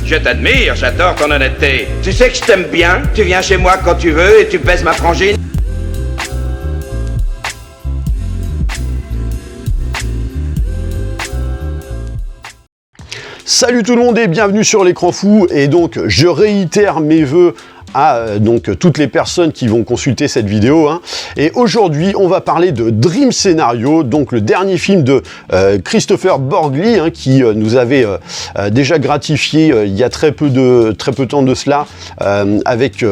Je t'admire, j'adore ton honnêteté. Tu sais que je t'aime bien, tu viens chez moi quand tu veux et tu pèses ma frangine. Salut tout le monde et bienvenue sur l'écran fou. Et donc je réitère mes vœux à toutes les personnes qui vont consulter cette vidéo. Et aujourd'hui, on va parler de Dream Scenario, donc le dernier film de Christopher Borgli, qui nous avait déjà gratifié il y a très peu de temps de cela avec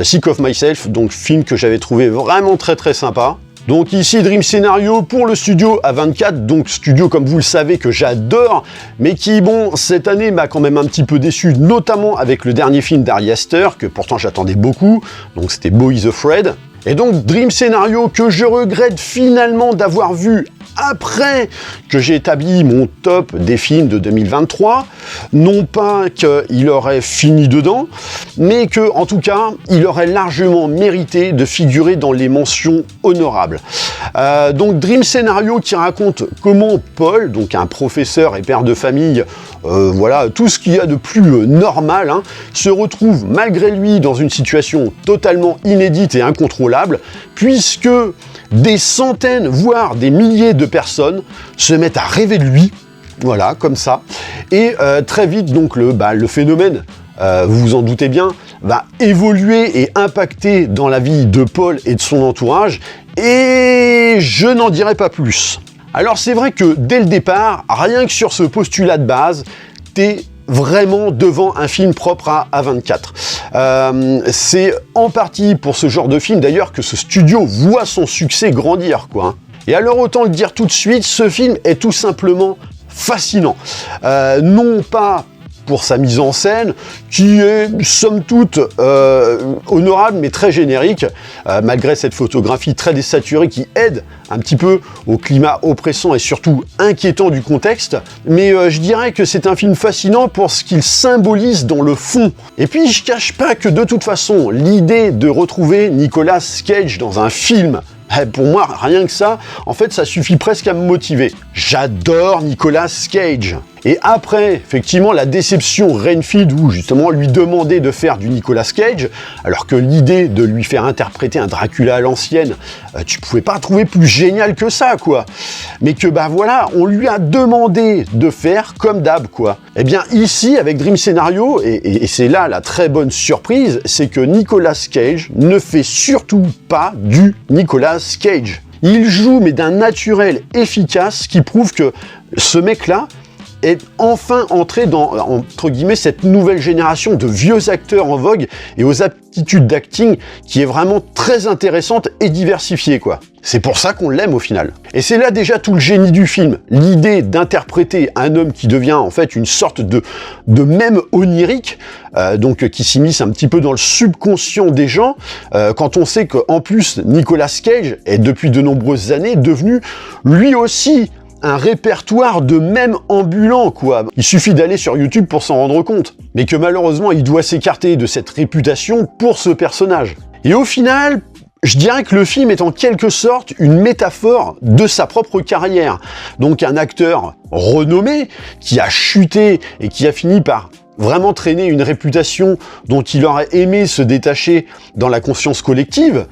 Sick of Myself, donc film que j'avais trouvé vraiment très sympa. Donc ici Dream Scenario pour le studio A24, donc studio comme vous le savez que j'adore, mais qui bon cette année m'a quand même un petit peu déçu, notamment avec le dernier film d'Ari Aster, que pourtant j'attendais beaucoup, donc c'était Beau is Afraid. Et donc Dream Scenario que je regrette finalement d'avoir vu après que j'ai établi mon top des films de 2023, non pas qu'il aurait fini dedans, mais que, en tout cas, il aurait largement mérité de figurer dans les mentions honorables. Donc Dream Scenario qui raconte comment Paul, donc un professeur et père de famille, voilà, tout ce qu'il y a de plus normal, se retrouve malgré lui dans une situation totalement inédite et incontrôlable, puisque des centaines, voire des milliers de personnes se mettent à rêver de lui, voilà, comme ça. Et très vite, donc, le phénomène, vous vous en doutez bien, va évoluer et impacter dans la vie de Paul et de son entourage, et je n'en dirai pas plus. Alors c'est vrai que dès le départ, rien que sur ce postulat de base, t'es vraiment devant un film propre à A24. C'est en partie pour ce genre de film d'ailleurs que ce studio voit son succès grandir, quoi. Et alors autant le dire tout de suite, ce film est tout simplement fascinant. Non pas pour sa mise en scène, qui est somme toute honorable mais très générique, malgré cette photographie très désaturée qui aide un petit peu au climat oppressant et surtout inquiétant du contexte, mais je dirais que c'est un film fascinant pour ce qu'il symbolise dans le fond. Et puis je cache pas que de toute façon, l'idée de retrouver Nicolas Cage dans un film, pour moi, rien que ça, en fait, ça suffit presque à me motiver. J'adore Nicolas Cage. Et après, effectivement, la déception Renfield, où justement lui demander de faire du Nicolas Cage, alors que l'idée de lui faire interpréter un Dracula à l'ancienne, tu pouvais pas trouver plus génial que ça, quoi. Mais que, voilà, on lui a demandé de faire comme d'hab, quoi. Eh bien, ici, avec Dream Scenario, et c'est là la très bonne surprise, c'est que Nicolas Cage ne fait surtout pas du Nicolas Cage. Il joue, mais d'un naturel efficace qui prouve que ce mec-là est enfin entré dans, entre guillemets, cette nouvelle génération de vieux acteurs en vogue et aux aptitudes d'acting qui est vraiment très intéressante et diversifiée, quoi. C'est pour ça qu'on l'aime au final. Et c'est là déjà tout le génie du film, l'idée d'interpréter un homme qui devient en fait une sorte de mème onirique, donc qui s'immisce un petit peu dans le subconscient des gens, quand on sait qu'en plus Nicolas Cage est depuis de nombreuses années devenu lui aussi un répertoire de mèmes ambulants, quoi. Il suffit d'aller sur YouTube pour s'en rendre compte. Mais que malheureusement, il doit s'écarter de cette réputation pour ce personnage. Et au final, je dirais que le film est en quelque sorte une métaphore de sa propre carrière. Donc un acteur renommé qui a chuté et qui a fini par vraiment traîner une réputation dont il aurait aimé se détacher dans la conscience collective,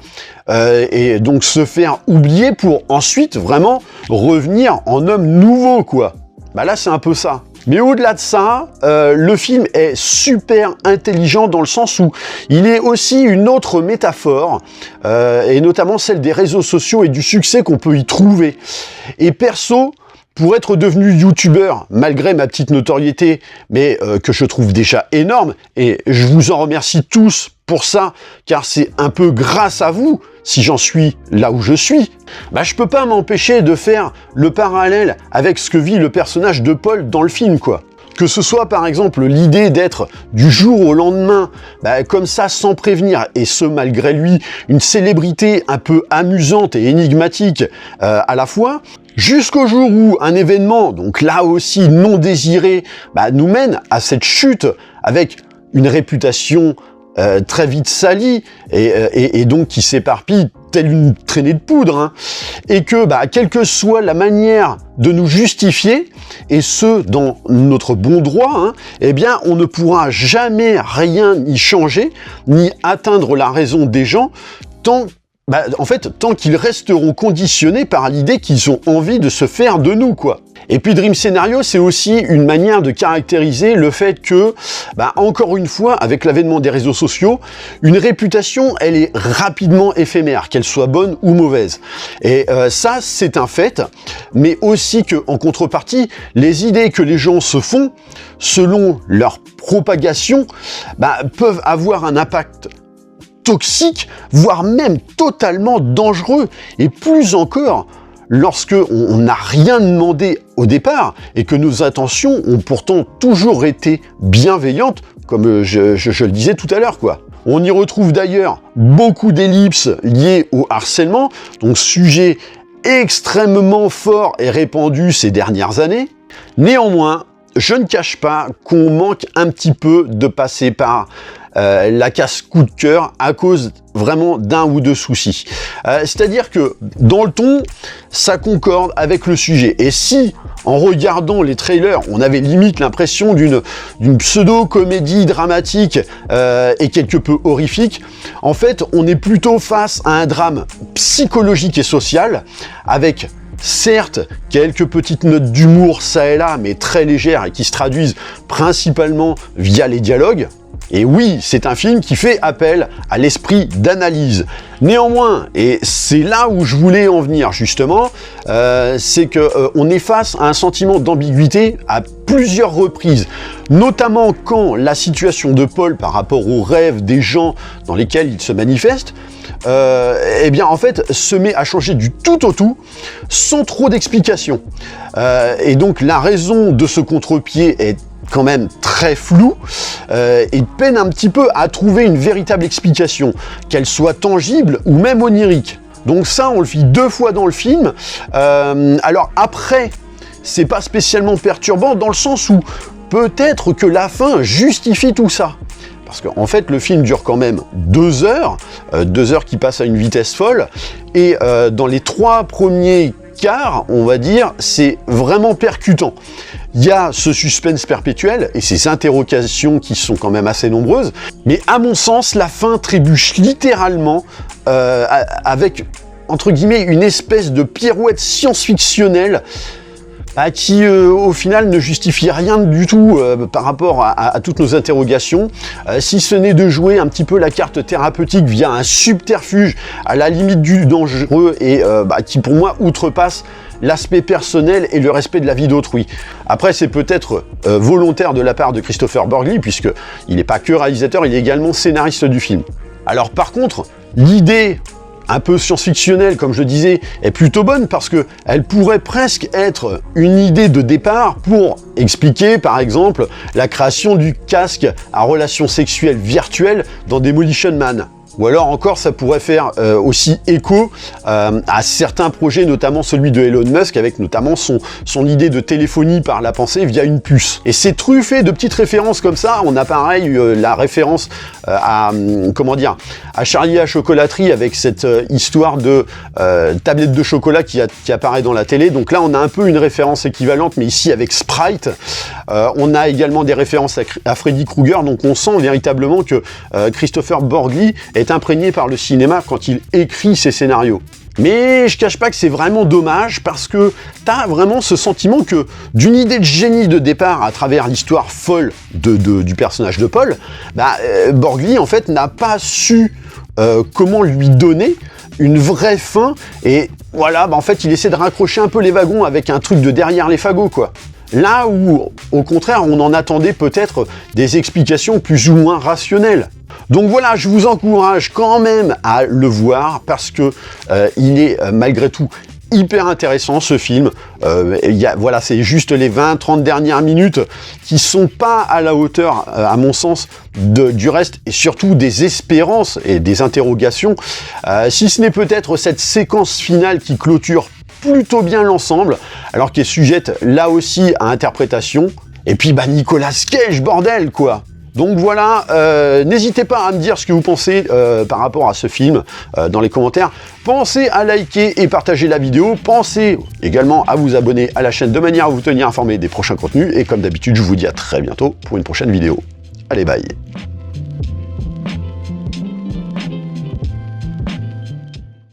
et donc se faire oublier pour ensuite vraiment revenir en homme nouveau, quoi. Là, c'est un peu ça. Mais au-delà de ça, le film est super intelligent dans le sens où il est aussi une autre métaphore, et notamment celle des réseaux sociaux et du succès qu'on peut y trouver. Et perso, pour être devenu youtubeur, malgré ma petite notoriété, mais que je trouve déjà énorme, et je vous en remercie tous pour ça, car c'est un peu grâce à vous si j'en suis là où je suis, je peux pas m'empêcher de faire le parallèle avec ce que vit le personnage de Paul dans le film, quoi. Que ce soit par exemple l'idée d'être du jour au lendemain, comme ça sans prévenir, et ce malgré lui, une célébrité un peu amusante et énigmatique à la fois, jusqu'au jour où un événement, donc là aussi non désiré, nous mène à cette chute avec une réputation très vite salie et donc qui s'éparpille telle une traînée de poudre, hein, et que, quelle que soit la manière de nous justifier, et ce, dans notre bon droit, hein, eh bien, on ne pourra jamais rien y changer, ni atteindre la raison des gens, tant qu'ils resteront conditionnés par l'idée qu'ils ont envie de se faire de nous, quoi. Et puis Dream Scenario, c'est aussi une manière de caractériser le fait que, encore une fois, avec l'avènement des réseaux sociaux, une réputation, elle est rapidement éphémère, qu'elle soit bonne ou mauvaise. Et ça, c'est un fait, mais aussi que, en contrepartie, les idées que les gens se font, selon leur propagation, peuvent avoir un impact toxique, voire même totalement dangereux, et plus encore, lorsque on n'a rien demandé au départ et que nos intentions ont pourtant toujours été bienveillantes, comme je le disais tout à l'heure, quoi. On y retrouve d'ailleurs beaucoup d'ellipses liées au harcèlement, donc sujet extrêmement fort et répandu ces dernières années. Néanmoins, je ne cache pas qu'on manque un petit peu de passer par la case coup de cœur à cause vraiment d'un ou deux soucis. C'est-à-dire que dans le ton, ça concorde avec le sujet. Et si, en regardant les trailers, on avait limite l'impression d'une pseudo-comédie dramatique et quelque peu horrifique, en fait, on est plutôt face à un drame psychologique et social avec certes, quelques petites notes d'humour ça et là, mais très légères et qui se traduisent principalement via les dialogues. Et oui, c'est un film qui fait appel à l'esprit d'analyse. Néanmoins, et c'est là où je voulais en venir justement, c'est qu'on est face à un sentiment d'ambiguïté à plusieurs reprises, notamment quand la situation de Paul par rapport aux rêves des gens dans lesquels il se manifeste, eh bien en fait se met à changer du tout au tout sans trop d'explications. Et donc la raison de ce contre-pied est quand même très floue et peine un petit peu à trouver une véritable explication, qu'elle soit tangible ou même onirique. Donc ça, on le vit 2 fois dans le film. Alors après, c'est pas spécialement perturbant dans le sens où peut-être que la fin justifie tout ça. Parce qu'en fait, le film dure quand même 2 heures, 2 heures qui passent à une vitesse folle, et dans les 3 premiers quarts, on va dire, c'est vraiment percutant. Il y a ce suspense perpétuel et ces interrogations qui sont quand même assez nombreuses, mais à mon sens, la fin trébuche littéralement avec, entre guillemets, une espèce de pirouette science-fictionnelle qui, au final, ne justifie rien du tout par rapport à toutes nos interrogations, si ce n'est de jouer un petit peu la carte thérapeutique via un subterfuge à la limite du dangereux et qui, pour moi, outrepasse l'aspect personnel et le respect de la vie d'autrui. Après, c'est peut-être volontaire de la part de Christopher Borgli, puisqu'il n'est pas que réalisateur, il est également scénariste du film. Alors par contre, l'idée un peu science-fictionnelle, comme je disais, est plutôt bonne parce qu'elle pourrait presque être une idée de départ pour expliquer, par exemple, la création du casque à relations sexuelles virtuelles dans Demolition Man. Ou alors encore, ça pourrait faire aussi écho à certains projets, notamment celui de Elon Musk, avec notamment son idée de téléphonie par la pensée via une puce. Et c'est truffé de petites références comme ça. On a pareil la référence à Charlie et la chocolaterie avec cette histoire de tablette de chocolat qui apparaît dans la télé. Donc là, on a un peu une référence équivalente, mais ici avec Sprite. On a également des références à Freddy Krueger. Donc on sent véritablement que Christopher Borgli est imprégné par le cinéma quand il écrit ses scénarios. Mais je cache pas que c'est vraiment dommage parce que t'as vraiment ce sentiment que d'une idée de génie de départ à travers l'histoire folle du personnage de Paul, Borgli en fait n'a pas su comment lui donner une vraie fin et voilà, en fait il essaie de raccrocher un peu les wagons avec un truc de derrière les fagots quoi. Là où, au contraire, on en attendait peut-être des explications plus ou moins rationnelles. Donc voilà, je vous encourage quand même à le voir parce que il est malgré tout hyper intéressant ce film. Voilà, c'est juste les 20-30 dernières minutes qui sont pas à la hauteur, à mon sens, du reste et surtout des espérances et des interrogations. Si ce n'est peut-être cette séquence finale qui clôture plutôt bien l'ensemble, alors qu'elle est sujette là aussi à interprétation. Et puis Nicolas Cage, bordel quoi. Donc voilà, n'hésitez pas à me dire ce que vous pensez par rapport à ce film dans les commentaires. Pensez à liker et partager la vidéo. Pensez également à vous abonner à la chaîne de manière à vous tenir informé des prochains contenus. Et comme d'habitude, je vous dis à très bientôt pour une prochaine vidéo. Allez, bye!